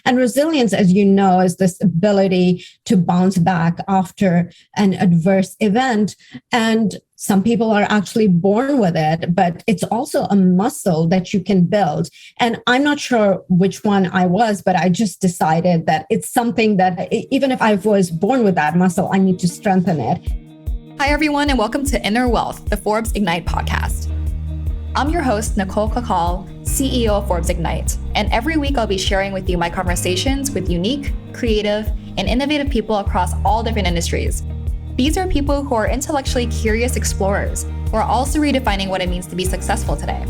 And resilience, as you know, is this ability to bounce back after an adverse event. And some people are actually born with it, but it's also a muscle that you can build. And I'm not sure which one I was, but I just decided that it's something that even if I was born with that muscle, I need to strengthen it. Hi, everyone, and welcome to Inner Wealth, the Forbes Ignite podcast. I'm your host, Nicole Cacal, CEO of Forbes Ignite. And every week I'll be sharing with you my conversations with unique, creative, and innovative people across all different industries. These are people who are intellectually curious explorers who are also redefining what it means to be successful today.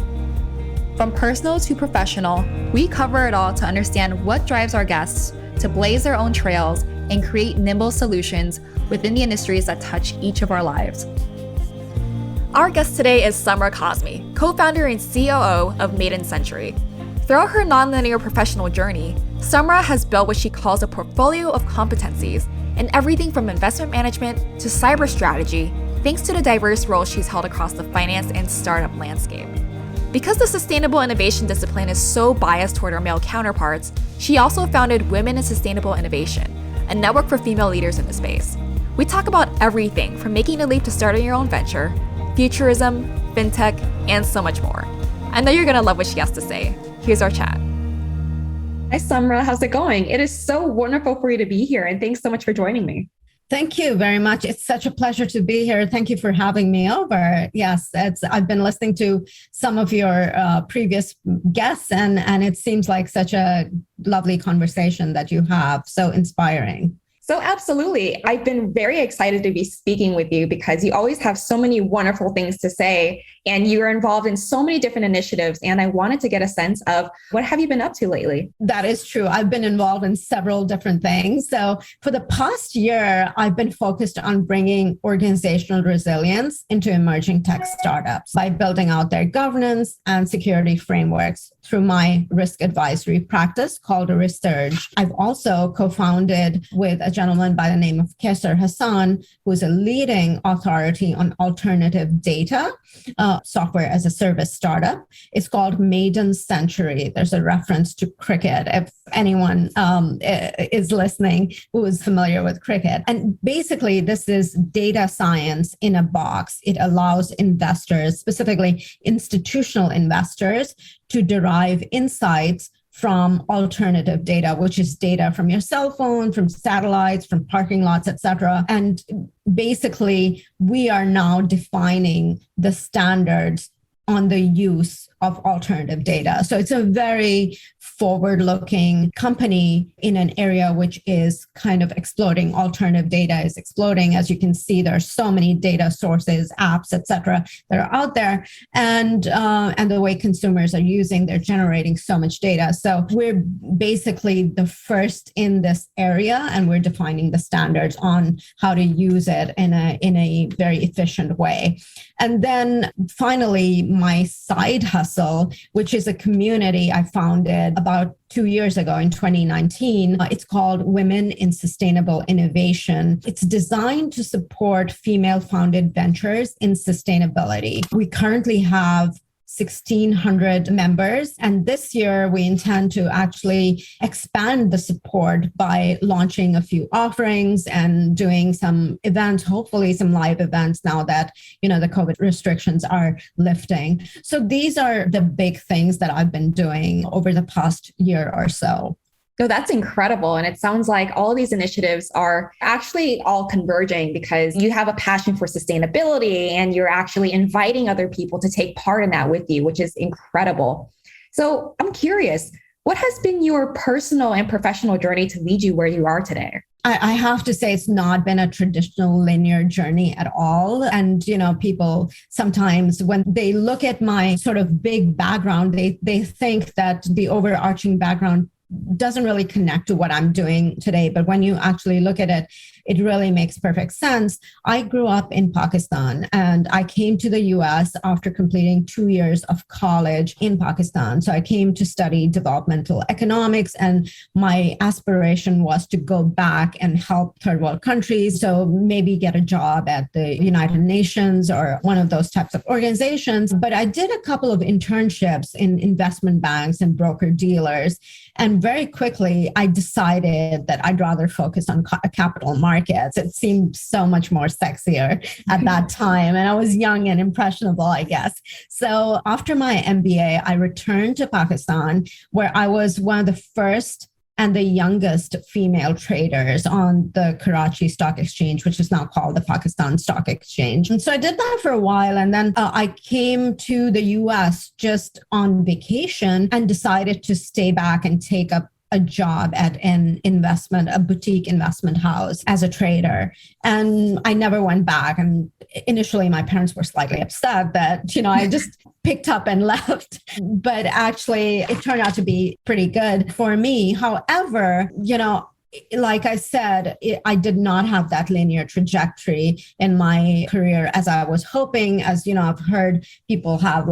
From personal to professional, we cover it all to understand what drives our guests to blaze their own trails and create nimble solutions within the industries that touch each of our lives. Our guest today is Samrah Kazmi, co-founder and COO of Maiden Century. Throughout her nonlinear professional journey, Samrah has built what she calls a portfolio of competencies in everything from investment management to cyber strategy, thanks to the diverse roles she's held across the finance and startup landscape. Because the sustainable innovation discipline is so biased toward her male counterparts, she also founded Women in Sustainable Innovation, a network for female leaders in the space. We talk about everything from making the leap to starting your own venture, Futurism, FinTech, and so much more. I know you're gonna love what she has to say. Here's our chat. Hi, Samrah. How's it going? It is so wonderful for you to be here, and thanks so much for joining me. Thank you very much. It's such a pleasure to be here. Thank you for having me over. Yes, I've been listening to some of your previous guests, and it seems like such a lovely conversation that you have. So inspiring. So absolutely. I've been very excited to be speaking with you because you always have so many wonderful things to say and you're involved in so many different initiatives. And I wanted to get a sense of what have you been up to lately? That is true. I've been involved in several different things. So for the past year, I've been focused on bringing organizational resilience into emerging tech startups by building out their governance and security frameworks through my risk advisory practice called Resurge. I've also co-founded with a gentleman by the name of Kesar Hassan, who is a leading authority on alternative data, software as a service startup. It's called Maiden Century. There's a reference to cricket, if anyone is listening who is familiar with cricket. And basically, this is data science in a box. It allows investors, specifically institutional investors, to derive insights from alternative data, which is data from your cell phone, from satellites, from parking lots, et cetera. And basically, we are now defining the standards on the use of alternative data. So it's a very forward-looking company in an area which is kind of exploding. Alternative data is exploding. As you can see, there are so many data sources, apps, et cetera, that are out there. And the way consumers are using, they're generating so much data. So we're basically the first in this area, and we're defining the standards on how to use it in a very efficient way. And then finally, my side hustle, which is a community I founded about 2 years ago in 2019. It's called Women in Sustainable Innovation. It's designed to support female-founded ventures in sustainability. We currently have 1,600 members. And this year, we intend to actually expand the support by launching a few offerings and doing some events, hopefully some live events now that, the COVID restrictions are lifting. So these are the big things that I've been doing over the past year or so. No, that's incredible. And it sounds like all of these initiatives are actually all converging because you have a passion for sustainability and you're actually inviting other people to take part in that with you, which is incredible. So I'm curious, what has been your personal and professional journey to lead you where you are today? I have to say it's not been a traditional linear journey at all. And, people sometimes when they look at my sort of big background, they think that the overarching background doesn't really connect to what I'm doing today. But when you actually look at it, it really makes perfect sense. I grew up in Pakistan and I came to the US after completing 2 years of college in Pakistan. So I came to study developmental economics, and my aspiration was to go back and help third world countries. So maybe get a job at the United Nations or one of those types of organizations. But I did a couple of internships in investment banks and broker dealers. And very quickly, I decided that I'd rather focus on capital markets. It seemed so much more sexier at that time. And I was young and impressionable, I guess. So after my MBA, I returned to Pakistan, where I was one of the first and the youngest female traders on the Karachi Stock Exchange, which is now called the Pakistan Stock Exchange. And so I did that for a while. And then I came to the US just on vacation and decided to stay back and take up a job at a boutique investment house as a trader. And I never went back. And initially my parents were slightly upset that, I just picked up and left. But actually it turned out to be pretty good for me. However, like I said, I did not have that linear trajectory in my career as I was hoping. As I've heard people have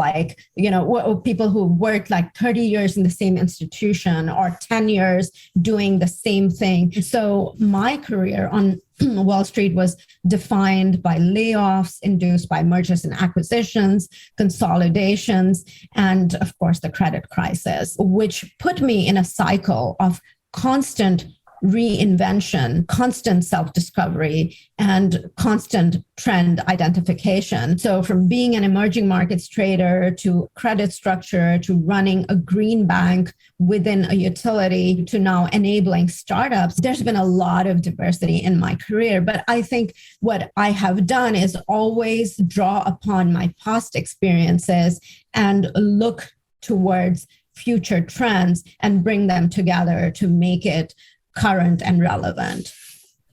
people who worked like 30 years in the same institution or 10 years doing the same thing. So my career on Wall Street was defined by layoffs induced by mergers and acquisitions, consolidations, and of course the credit crisis, which put me in a cycle of constant reinvention, constant self-discovery, and constant trend identification. So from being an emerging markets trader to credit structure to running a green bank within a utility to now enabling startups, there's been a lot of diversity in my career. But I think what I have done is always draw upon my past experiences and look towards future trends and bring them together to make it current and relevant.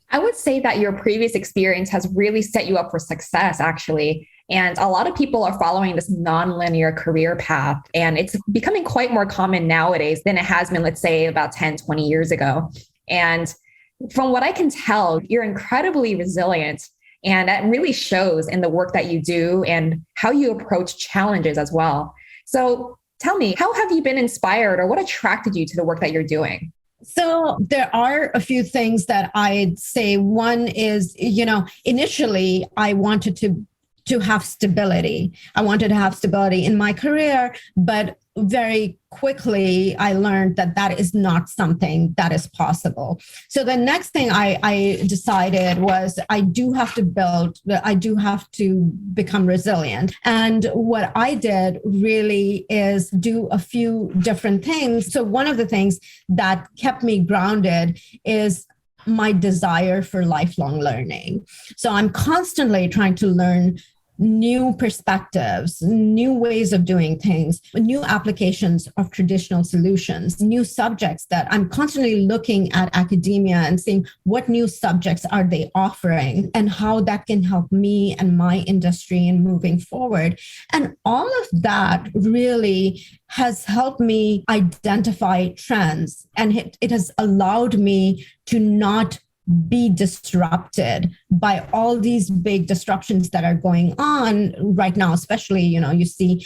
I would say that your previous experience has really set you up for success, actually. And a lot of people are following this nonlinear career path. And it's becoming quite more common nowadays than it has been, let's say, about 10, 20 years ago. And from what I can tell, you're incredibly resilient. And that really shows in the work that you do and how you approach challenges as well. So tell me, how have you been inspired, or what attracted you to the work that you're doing? So there are a few things that I'd say. One is, initially I wanted to have stability. I wanted to have stability in my career, but very quickly I learned that that is not something that is possible. So the next thing I decided was I do have to become resilient. And what I did really is do a few different things. So one of the things that kept me grounded is my desire for lifelong learning. So I'm constantly trying to learn new perspectives, new ways of doing things, new applications of traditional solutions, new subjects that I'm constantly looking at academia and seeing what new subjects are they offering and how that can help me and my industry in moving forward. And all of that really has helped me identify trends, and it has allowed me to not be disrupted by all these big disruptions that are going on right now. Especially, you see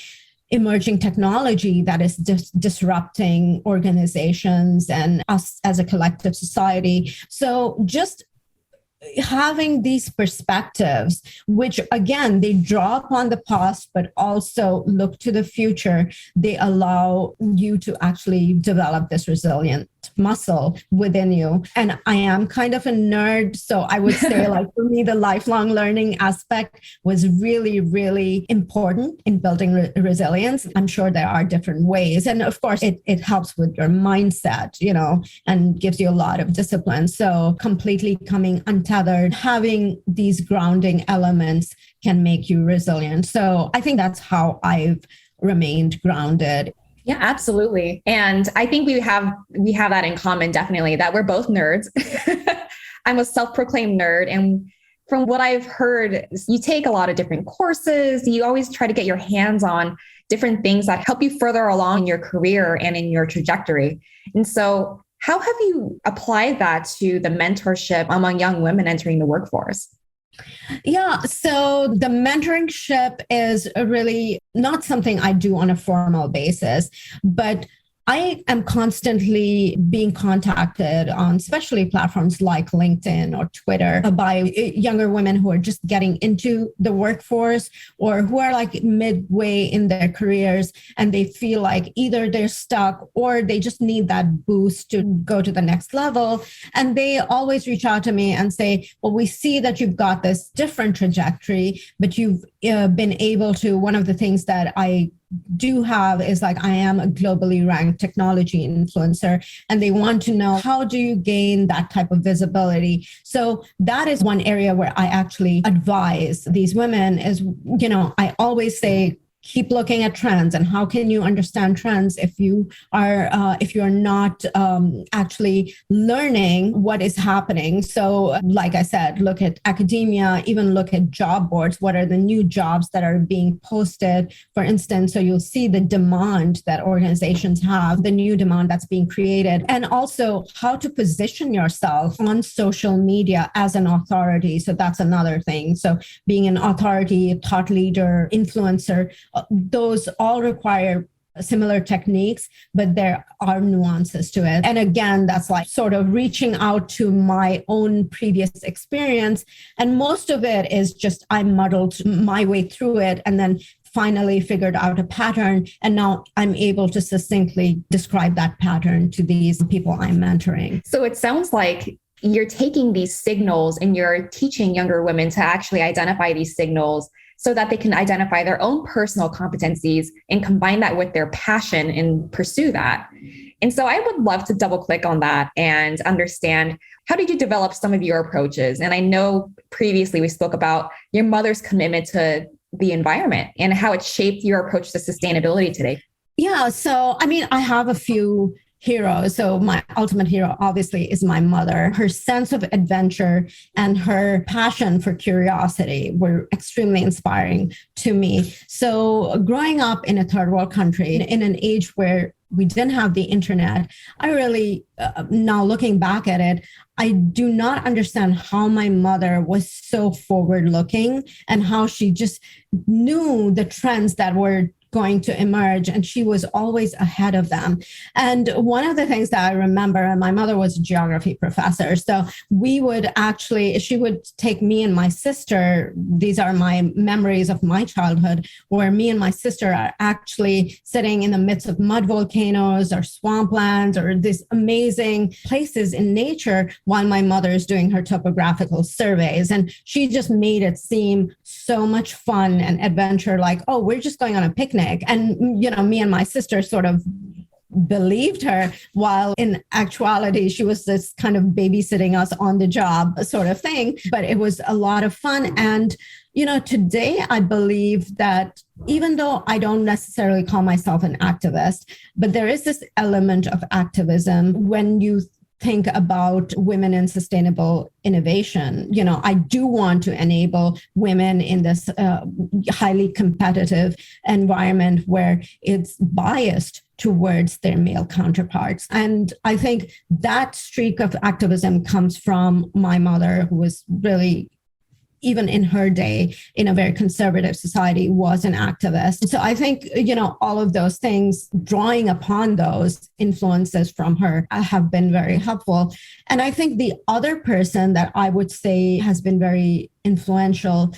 emerging technology that is disrupting organizations and us as a collective society. So just having these perspectives, which again, they draw upon the past, but also look to the future, they allow you to actually develop this resilient muscle within you. And I am kind of a nerd. So I would say for me, the lifelong learning aspect was really, really important in building resilience. I'm sure there are different ways. And of course, it helps with your mindset, and gives you a lot of discipline. So completely coming untethered, having these grounding elements can make you resilient. So I think that's how I've remained grounded. Yeah, absolutely. And I think we have that in common, definitely, that we're both nerds. I'm a self-proclaimed nerd. And from what I've heard, you take a lot of different courses. You always try to get your hands on different things that help you further along in your career and in your trajectory. And so How have you applied that to the mentorship among young women entering the workforce? Yeah, so the mentorship is really not something I do on a formal basis, but I am constantly being contacted on especially platforms like LinkedIn or Twitter by younger women who are just getting into the workforce or who are like midway in their careers and they feel like either they're stuck or they just need that boost to go to the next level. And they always reach out to me and say, well, we see that you've got this different trajectory, but you've been able to, one of the things that I do have is like I am a globally ranked technology influencer, and they want to know, how do you gain that type of visibility? So that is one area where I actually advise these women is, I always say, keep looking at trends, and how can you understand trends if you are not actually learning what is happening. So like I said, look at academia, even look at job boards. What are the new jobs that are being posted, for instance? So you'll see the demand that organizations have, the new demand that's being created, and also how to position yourself on social media as an authority. So that's another thing. So being an authority, thought leader, influencer, those all require similar techniques, but there are nuances to it. And again, that's like sort of reaching out to my own previous experience. And most of it is just I muddled my way through it and then finally figured out a pattern. And now I'm able to succinctly describe that pattern to these people I'm mentoring. So it sounds like you're taking these signals and you're teaching younger women to actually identify these signals so that they can identify their own personal competencies and combine that with their passion and pursue that. And so I would love to double click on that and understand, how did you develop some of your approaches? And I know previously we spoke about your mother's commitment to the environment and how it shaped your approach to sustainability today. Yeah. So, I have a few heroes. So my ultimate hero, obviously, is my mother. Her sense of adventure and her passion for curiosity were extremely inspiring to me. So growing up in a third world country, in an age where we didn't have the internet, I really, now looking back at it, I do not understand how my mother was so forward looking and how she just knew the trends that were going to emerge, and she was always ahead of them. And one of the things that I remember, and my mother was a geography professor, so she would take me and my sister, these are my memories of my childhood, where me and my sister are actually sitting in the midst of mud volcanoes or swamplands or these amazing places in nature while my mother is doing her topographical surveys. And she just made it seem so much fun and adventure, like, oh, we're just going on a picnic. And, me and my sister sort of believed her, while in actuality, she was this kind of babysitting us on the job sort of thing. But it was a lot of fun. And, today I believe that even though I don't necessarily call myself an activist, but there is this element of activism when you think about women in sustainable innovation. I do want to enable women in this highly competitive environment where it's biased towards their male counterparts. And I think that streak of activism comes from my mother, who was really, even in her day, in a very conservative society, was an activist. So I think, all of those things, drawing upon those influences from her, have been very helpful. And I think the other person that I would say has been very influential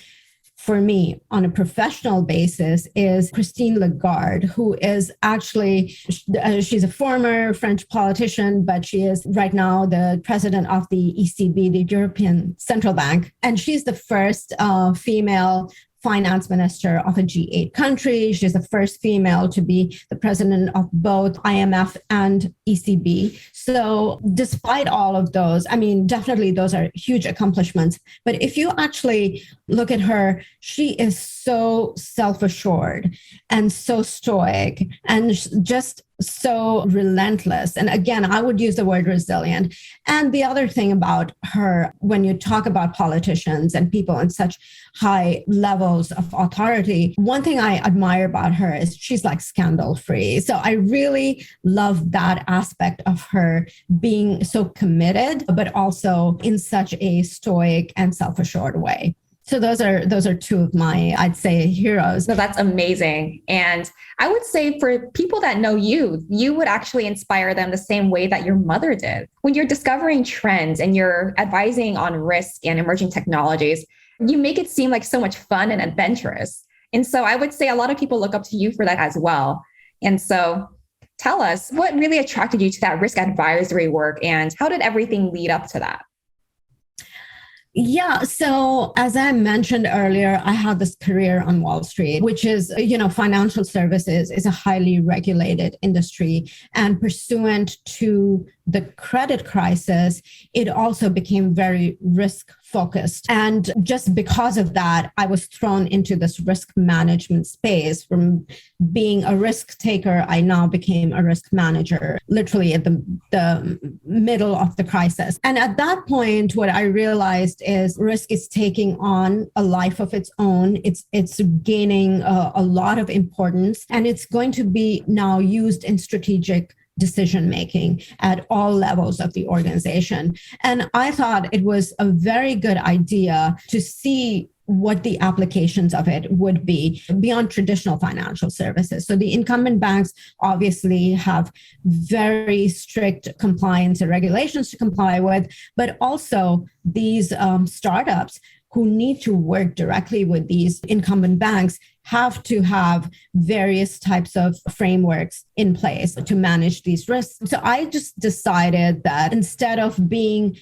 for me on a professional basis is Christine Lagarde, who is actually, she's a former French politician, but she is right now the president of the ECB, the European Central Bank. And she's the first female finance minister of a G8 country. She's the first female to be the president of both IMF and ECB. So despite all of those, definitely those are huge accomplishments. But if you actually look at her, she is so self-assured and so stoic and just so relentless. And again, I would use the word resilient. And the other thing about her, when you talk about politicians and people in such high levels of authority, one thing I admire about her is she's like scandal free. So I really love that aspect of her being so committed, but also in such a stoic and self-assured way. So those are two of my, I'd say, heroes. So that's amazing. And I would say for people that know you, you would actually inspire them the same way that your mother did. When you're discovering trends and you're advising on risk and emerging technologies, you make it seem like so much fun and adventurous. And so I would say a lot of people look up to you for that as well. And so tell us, what really attracted you to that risk advisory work and how did everything lead up to that? Yeah. So as I mentioned earlier, I had this career on Wall Street, which is, financial services is a highly regulated industry. And pursuant to the credit crisis, it also became very risk focused. And just because of that, I was thrown into this risk management space. From being a risk taker, I now became a risk manager, literally at the middle of the crisis. And at that point, what I realized is risk is taking on a life of its own. It's gaining a lot of importance, and it's going to be now used in strategic decision-making at all levels of the organization. And I thought it was a very good idea to see what the applications of it would be beyond traditional financial services. So the incumbent banks obviously have very strict compliance and regulations to comply with, but also these startups who need to work directly with these incumbent banks have to have various types of frameworks in place to manage these risks. So I just decided that instead of being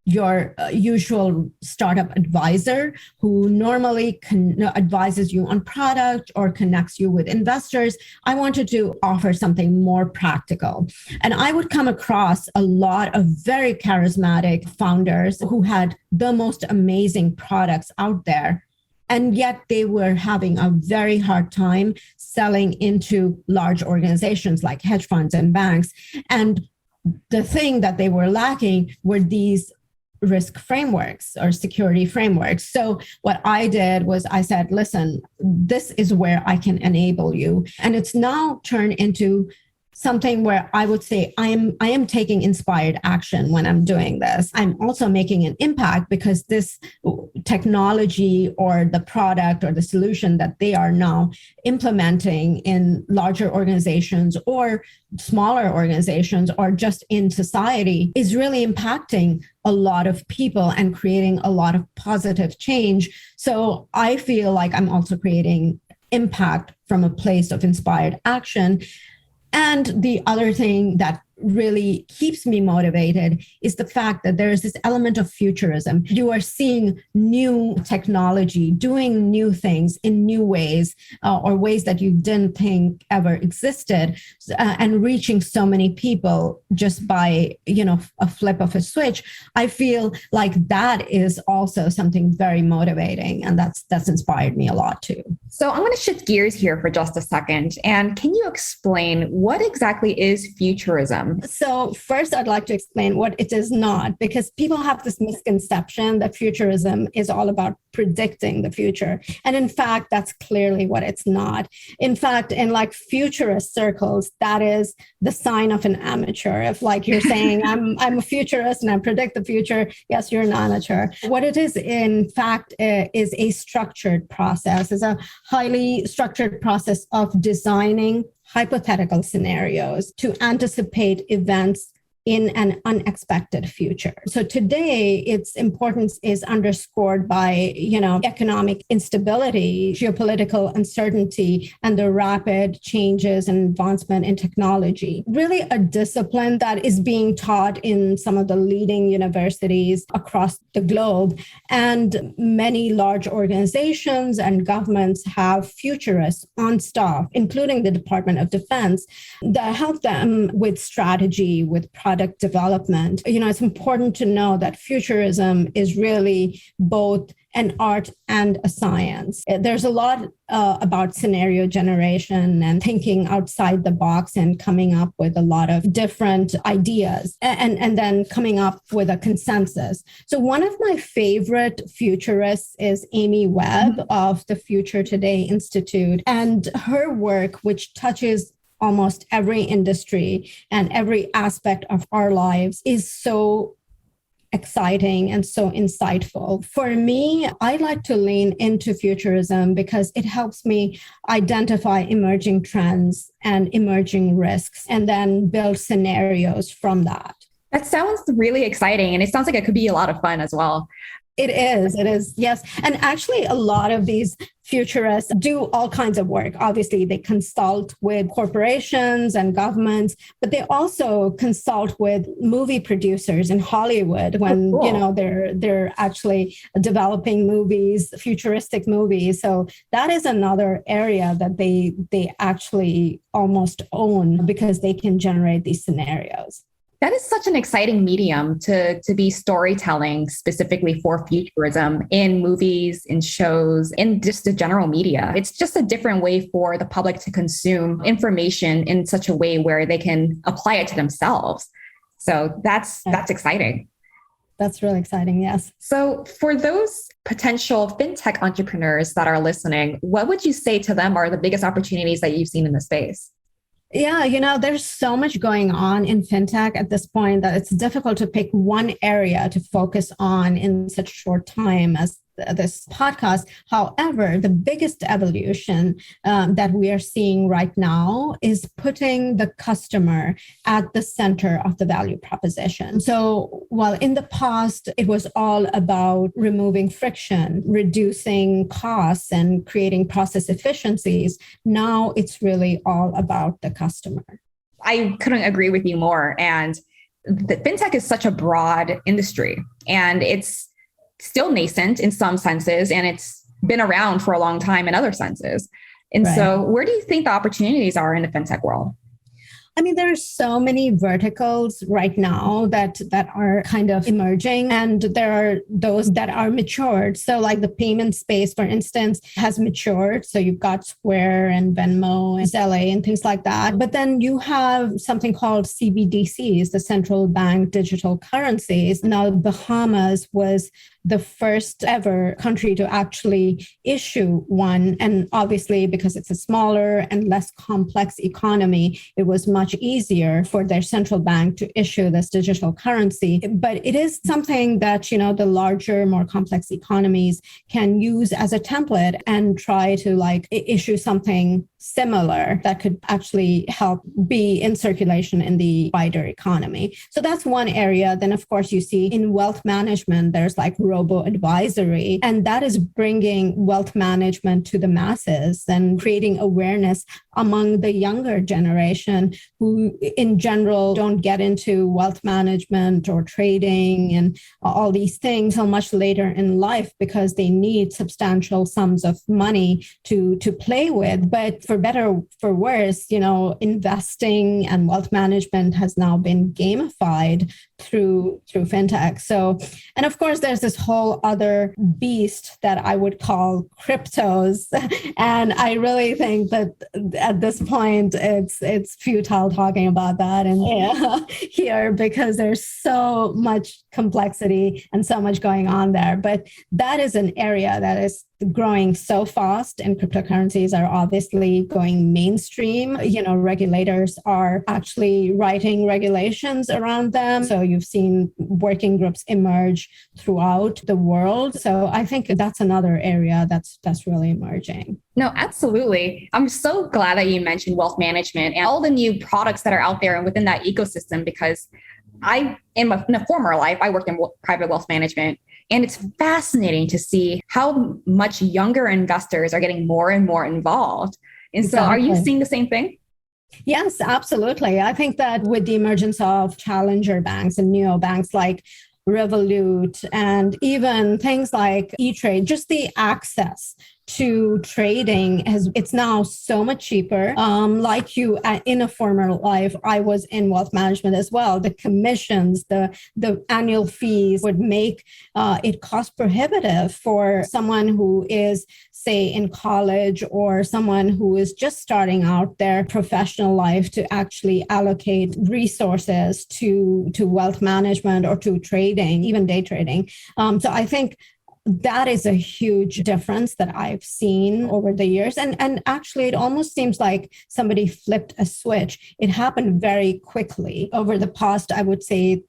your usual startup advisor who normally advises you on product or connects you with investors, I wanted to offer something more practical. And I would come across a lot of very charismatic founders who had the most amazing products out there. And yet they were having a very hard time selling into large organizations like hedge funds and banks. And the thing that they were lacking were these risk frameworks or security frameworks. So what I did was I said, listen, this is where I can enable you. And it's now turned into something where I would say I am taking inspired action when I'm doing this. I'm also making an impact because this technology or the product or the solution that they are now implementing in larger organizations or smaller organizations or just in society is really impacting a lot of people and creating a lot of positive change. So I feel like I'm also creating impact from a place of inspired action. And the other thing that really keeps me motivated is the fact that there is this element of futurism. You are seeing new technology, doing new things in new ways, or ways that you didn't think ever existed, and reaching so many people just by, a flip of a switch. I feel like that is also something very motivating, and that's inspired me a lot too. So I'm going to shift gears here for just a second. And can you explain what exactly is futurism? So first, I'd like to explain what it is not, because people have this misconception that futurism is all about predicting the future. And in fact, that's clearly what it's not. In fact, in like futurist circles, that is the sign of an amateur. If like you're saying, I'm a futurist and I predict the future, yes, you're an amateur. What it is, in fact, is a structured process, is a highly structured process of designing hypothetical scenarios to anticipate events in an unexpected future. So today, its importance is underscored by, economic instability, geopolitical uncertainty, and the rapid changes and advancement in technology. Really a discipline that is being taught in some of the leading universities across the globe. And many large organizations and governments have futurists on staff, including the Department of Defense, that help them with strategy, with product development. It's important to know that futurism is really both an art and a science. There's a lot about scenario generation and thinking outside the box and coming up with a lot of different ideas and then coming up with a consensus. So one of my favorite futurists is Amy Webb of the Future Today Institute, and her work, which touches almost every industry and every aspect of our lives, is so exciting and so insightful. For me, I like to lean into futurism because it helps me identify emerging trends and emerging risks and then build scenarios from that. That sounds really exciting. And it sounds like it could be a lot of fun as well. It is, yes. And actually, a lot of these futurists do all kinds of work. Obviously, they consult with corporations and governments, but they also consult with movie producers in Hollywood when, they're actually developing movies, futuristic movies. So that is another area that they actually almost own because they can generate these scenarios. That is such an exciting medium to be storytelling specifically for futurism in movies, in shows, in just the general media. It's just a different way for the public to consume information in such a way where they can apply it to themselves. So that's exciting. That's really exciting, yes. So for those potential fintech entrepreneurs that are listening, what would you say to them are the biggest opportunities that you've seen in the space? Yeah, there's so much going on in fintech at this point that it's difficult to pick one area to focus on in such a short time as this podcast. However, the biggest evolution that we are seeing right now is putting the customer at the center of the value proposition. So while in the past, it was all about removing friction, reducing costs, and creating process efficiencies, now it's really all about the customer. I couldn't agree with you more. And the fintech is such a broad industry, and it's still nascent in some senses, and it's been around for a long time in other senses. And so where do you think the opportunities are in the fintech world? I mean, there are so many verticals right now that are kind of emerging, and there are those that are matured. So like the payment space, for instance, has matured. So you've got Square and Venmo and Zelle and things like that. But then you have something called CBDCs, the central bank digital currencies. Now, Bahamas was the first ever country to actually issue one. And obviously, because it's a smaller and less complex economy, it was much easier for their central bank to issue this digital currency. But it is something that, the larger, more complex economies can use as a template and try to issue something similar that could actually help be in circulation in the wider economy. So that's one area. Then, of course, you see in wealth management, there's robo-advisory, and that is bringing wealth management to the masses and creating awareness among the younger generation who in general don't get into wealth management or trading and all these things so much later in life because they need substantial sums of money to play with. But for better, for worse, investing and wealth management has now been gamified through fintech. So, and of course, there's this whole other beast that I would call cryptos. And I really think that at this point, it's futile talking about that here because there's so much complexity and so much going on there. But that is an area that is growing so fast, and cryptocurrencies are obviously going mainstream. Regulators are actually writing regulations around them. So you've seen working groups emerge throughout the world. So I think that's another area that's really emerging. No, absolutely. I'm so glad that you mentioned wealth management and all the new products that are out there and within that ecosystem, because in a former life, I worked in private wealth management. And it's fascinating to see how much younger investors are getting more and more involved. And so Are you seeing the same thing? Yes, absolutely. I think that with the emergence of challenger banks and neobanks like Revolut and even things like E-Trade, just the access to trading it's now so much cheaper. Like you, in a former life, I was in wealth management as well. The commissions, the annual fees would make it cost prohibitive for someone who is, say, in college, or someone who is just starting out their professional life to actually allocate resources to wealth management or to trading, even day trading. So I think that is a huge difference that I've seen over the years. And actually, it almost seems like somebody flipped a switch. It happened very quickly over the past, I would say,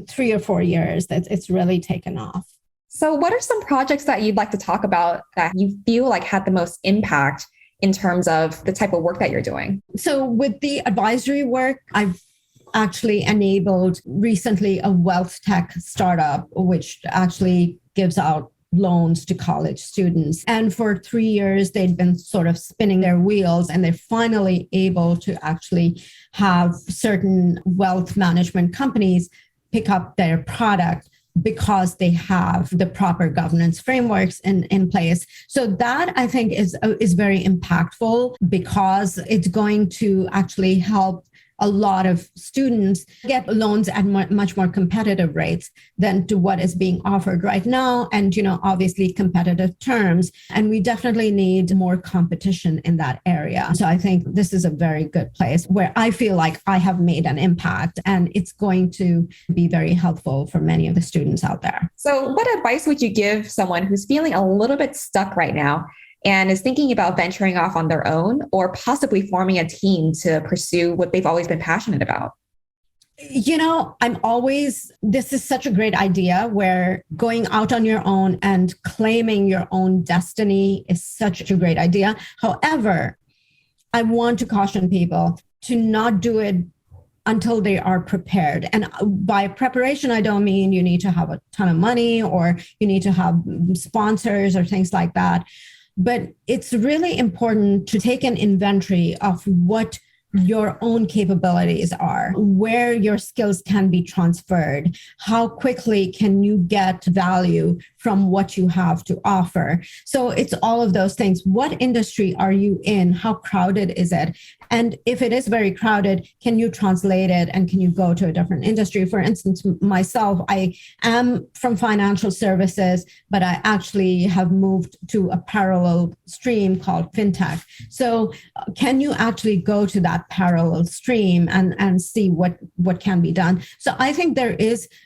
3 or 4 years that it's really taken off. So what are some projects that you'd like to talk about that you feel like had the most impact in terms of the type of work that you're doing? So with the advisory work, I've actually enabled recently a wealth tech startup, which actually gives out loans to college students. And for 3 years, they'd been sort of spinning their wheels, and they're finally able to actually have certain wealth management companies pick up their product because they have the proper governance frameworks in place. So that, I think, is very impactful, because it's going to actually help a lot of students get loans at much more competitive rates than to what is being offered right now. And, obviously competitive terms. And we definitely need more competition in that area. So I think this is a very good place where I feel like I have made an impact, and it's going to be very helpful for many of the students out there. So what advice would you give someone who's feeling a little bit stuck right now and is thinking about venturing off on their own, or possibly forming a team to pursue what they've always been passionate about? This is such a great idea, where going out on your own and claiming your own destiny is such a great idea. However, I want to caution people to not do it until they are prepared. And by preparation, I don't mean you need to have a ton of money or you need to have sponsors or things like that. But it's really important to take an inventory of what your own capabilities are, where your skills can be transferred, how quickly can you get value from what you have to offer. So it's all of those things. What industry are you in? How crowded is it? And if it is very crowded, can you translate it and can you go to a different industry? For instance, myself, I am from financial services, but I actually have moved to a parallel stream called FinTech. So can you actually go to that parallel stream and see what can be done? So I think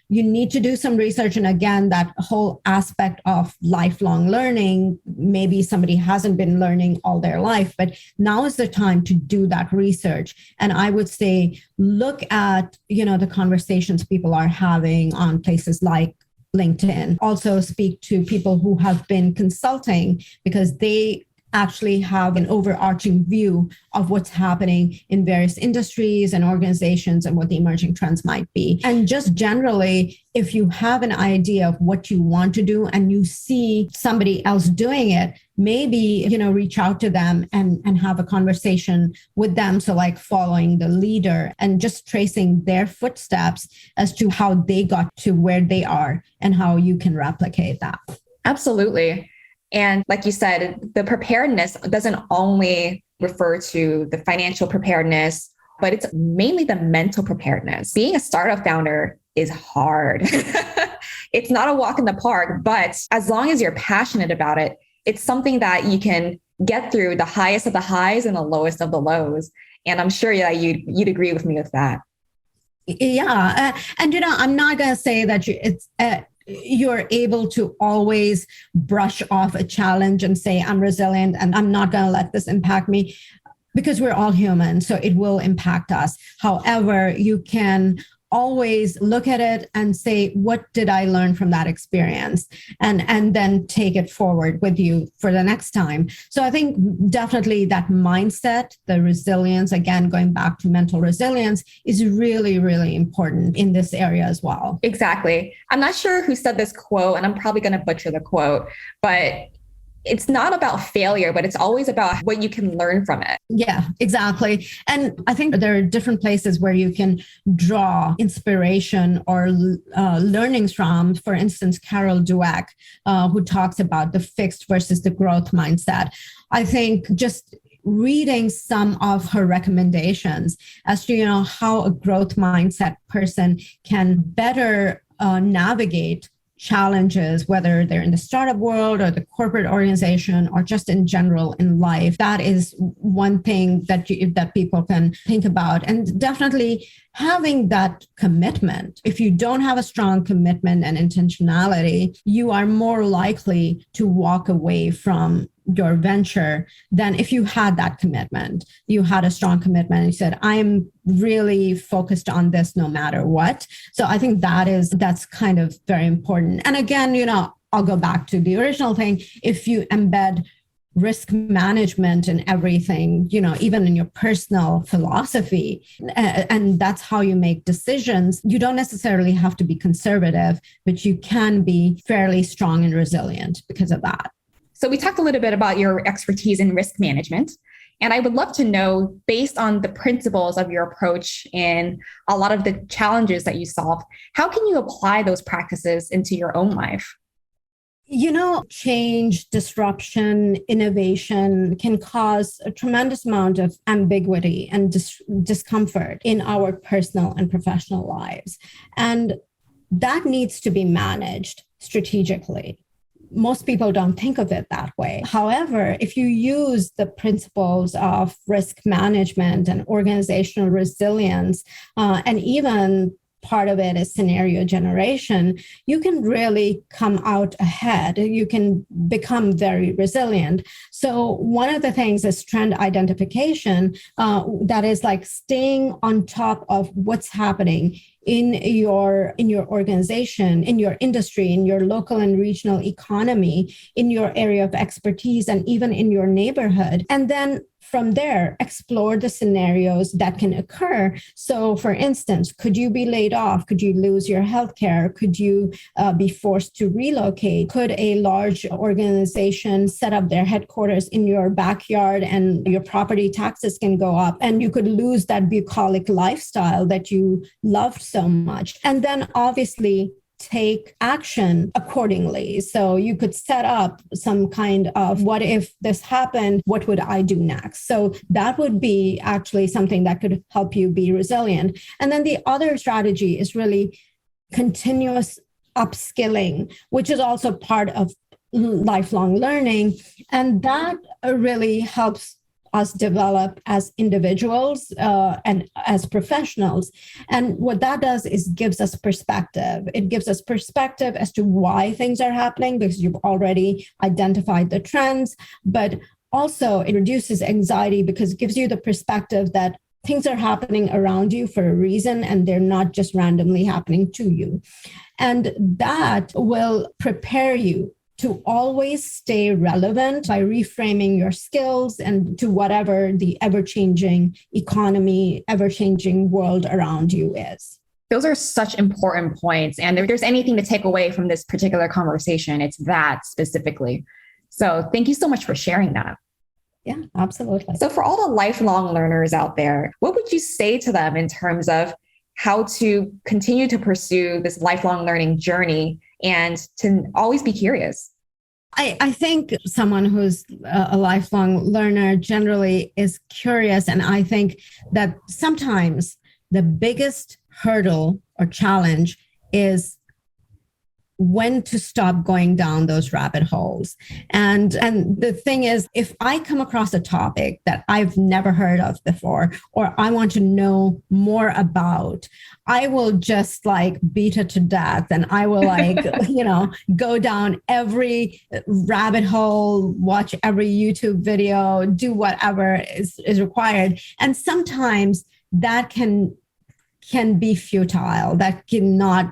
you need to do some research. And again, that whole aspect of lifelong learning, maybe somebody hasn't been learning all their life, but now is the time to do that research. And I would say, look at, the conversations people are having on places like LinkedIn. Also speak to people who have been consulting, because they actually have an overarching view of what's happening in various industries and organizations and what the emerging trends might be. And just generally, if you have an idea of what you want to do and you see somebody else doing it, maybe, reach out to them and have a conversation with them. So like following the leader and just tracing their footsteps as to how they got to where they are and how you can replicate that. Absolutely. And like you said, the preparedness doesn't only refer to the financial preparedness, but it's mainly the mental preparedness. Being a startup founder is hard. It's not a walk in the park, but as long as you're passionate about it, it's something that you can get through the highest of the highs and the lowest of the lows. And I'm sure that you'd agree with me with that. Yeah. And, I'm not going to say that you're able to always brush off a challenge and say, I'm resilient and I'm not going to let this impact me, because we're all human. So it will impact us. However, you can always look at it and say, what did I learn from that experience? And then take it forward with you for the next time. So I think definitely that mindset, the resilience, again, going back to mental resilience, is really, really important in this area as well. Exactly. I'm not sure who said this quote, and I'm probably going to butcher the quote, but it's not about failure, but it's always about what you can learn from it. Yeah, exactly. And I think there are different places where you can draw inspiration or learnings from. For instance, Carol Dweck, who talks about the fixed versus the growth mindset. I think just reading some of her recommendations as to, how a growth mindset person can better navigate challenges, whether they're in the startup world or the corporate organization or just in general in life. That is one thing that people can think about. And definitely having that commitment. If you don't have a strong commitment and intentionality, you are more likely to walk away from your venture than if you had that commitment. You had a strong commitment and you said, I'm really focused on this no matter what. So I think that's kind of very important. And again, I'll go back to the original thing. If you embed risk management in everything, even in your personal philosophy, and that's how you make decisions, you don't necessarily have to be conservative, but you can be fairly strong and resilient because of that. So we talked a little bit about your expertise in risk management, and I would love to know, based on the principles of your approach and a lot of the challenges that you solve, how can you apply those practices into your own life? Change, disruption, innovation can cause a tremendous amount of ambiguity and discomfort in our personal and professional lives. And that needs to be managed strategically. Most people don't think of it that way. However, if you use the principles of risk management and organizational resilience, and even part of it is scenario generation, you can really come out ahead. You can become very resilient. So one of the things is trend identification, that is like staying on top of what's happening in your organization, in your industry, in your local and regional economy, in your area of expertise, and even in your neighborhood. And then from there, explore the scenarios that can occur. So for instance, could you be laid off? Could you lose your healthcare? Could you be forced to relocate? Could a large organization set up their headquarters in your backyard and your property taxes can go up and you could lose that bucolic lifestyle that you loved so much? And then obviously take action accordingly. So you could set up some kind of, what if this happened? What would I do next? So that would be actually something that could help you be resilient. And then the other strategy is really continuous upskilling, which is also part of lifelong learning. And that really helps us develop as individuals and as professionals. And what that does is gives us perspective. It gives us perspective as to why things are happening, because you've already identified the trends, but also it reduces anxiety because it gives you the perspective that things are happening around you for a reason and they're not just randomly happening to you. And that will prepare you to always stay relevant by reframing your skills and to whatever the ever-changing economy, ever-changing world around you is. Those are such important points. And if there's anything to take away from this particular conversation, it's that specifically. So thank you so much for sharing that. Yeah, absolutely. So for all the lifelong learners out there, what would you say to them in terms of how to continue to pursue this lifelong learning journey and to always be curious? I think someone who's a lifelong learner generally is curious. And I think that sometimes the biggest hurdle or challenge is when to stop going down those rabbit holes. And the thing is, if I come across a topic that I've never heard of before, or I want to know more about, I will just like beat it to death. And I will go down every rabbit hole, watch every YouTube video, do whatever is required. And sometimes that can be futile. That cannot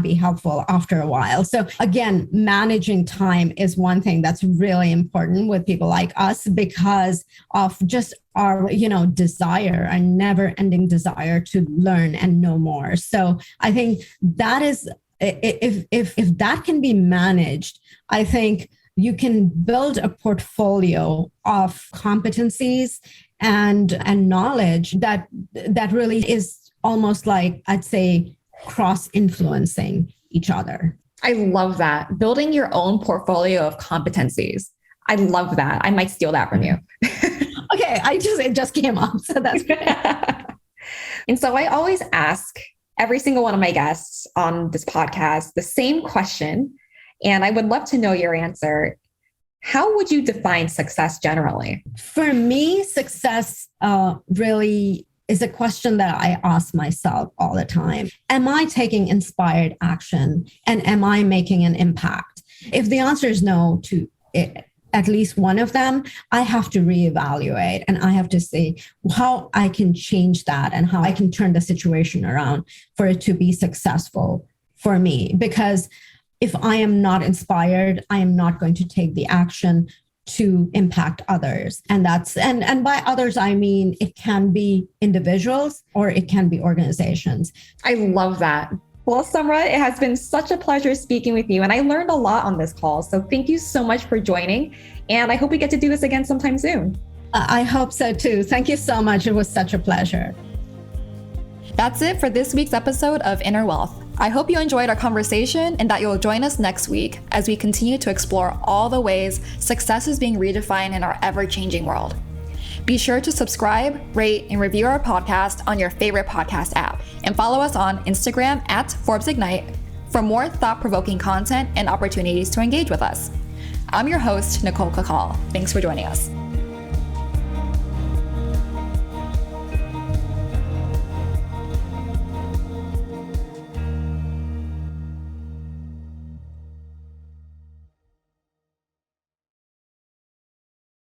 be helpful after a while. So again, managing time is one thing that's really important with people like us because of just our, desire, our never-ending desire to learn and know more. So I think that is, if that can be managed, I think you can build a portfolio of competencies and knowledge that really is almost like, I'd say, cross-influencing each other. I love that. Building your own portfolio of competencies. I love that. I might steal that from you. Okay, it just came up, so that's great. And so I always ask every single one of my guests on this podcast the same question, and I would love to know your answer. How would you define success generally? For me, success really is a question that I ask myself all the time. Am I taking inspired action, and am I making an impact? If the answer is no to at least one of them, I have to reevaluate, and I have to see how I can change that and how I can turn the situation around for it to be successful for me. Because if I am not inspired, I am not going to take the action to impact others. And by others, I mean, it can be individuals or it can be organizations. I love that. Well, Samrah, it has been such a pleasure speaking with you, and I learned a lot on this call. So thank you so much for joining, and I hope we get to do this again sometime soon. I hope so too. Thank you so much. It was such a pleasure. That's it for this week's episode of Inner Wealth. I hope you enjoyed our conversation and that you'll join us next week as we continue to explore all the ways success is being redefined in our ever-changing world. Be sure to subscribe, rate, and review our podcast on your favorite podcast app, and follow us on Instagram at Forbes Ignite for more thought-provoking content and opportunities to engage with us. I'm your host, Nicole Cacal. Thanks for joining us.